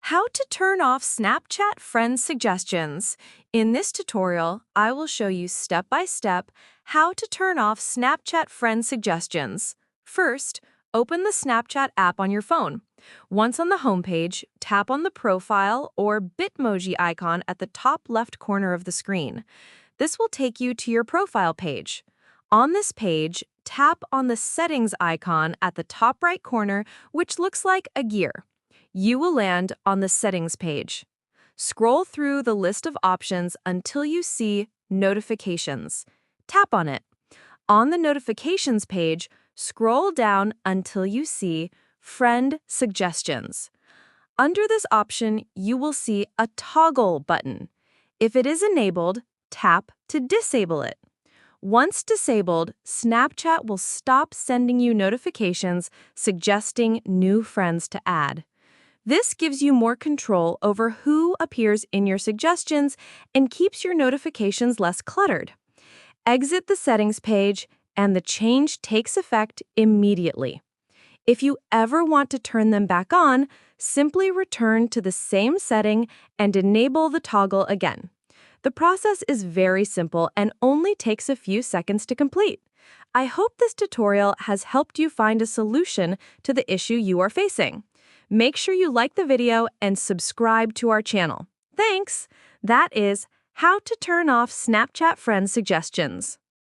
How to turn off Snapchat friend suggestions. In this tutorial, I will show you step by step how to turn off Snapchat friend suggestions. First, open the Snapchat app on your phone. Once on the homepage, tap on the profile or Bitmoji icon at the top left corner of the screen. This will take you to your profile page. On this page, tap on the settings icon at the top right corner, which looks like a gear. You will land on the settings page. Scroll through the list of options until you see notifications. Tap on it. On the notifications page, scroll down until you see friend suggestions. Under this option, you will see a toggle button. If it is enabled, tap to disable it. Once disabled, Snapchat will stop sending you notifications suggesting new friends to add. This gives you more control over who appears in your suggestions and keeps your notifications less cluttered. Exit the settings page, and the change takes effect immediately. If you ever want to turn them back on, simply return to the same setting and enable the toggle again. The process is very simple and only takes a few seconds to complete. I hope this tutorial has helped you find a solution to the issue you are facing. Make sure you like the video and subscribe to our channel. Thanks! That is how to turn off Snapchat friend suggestions.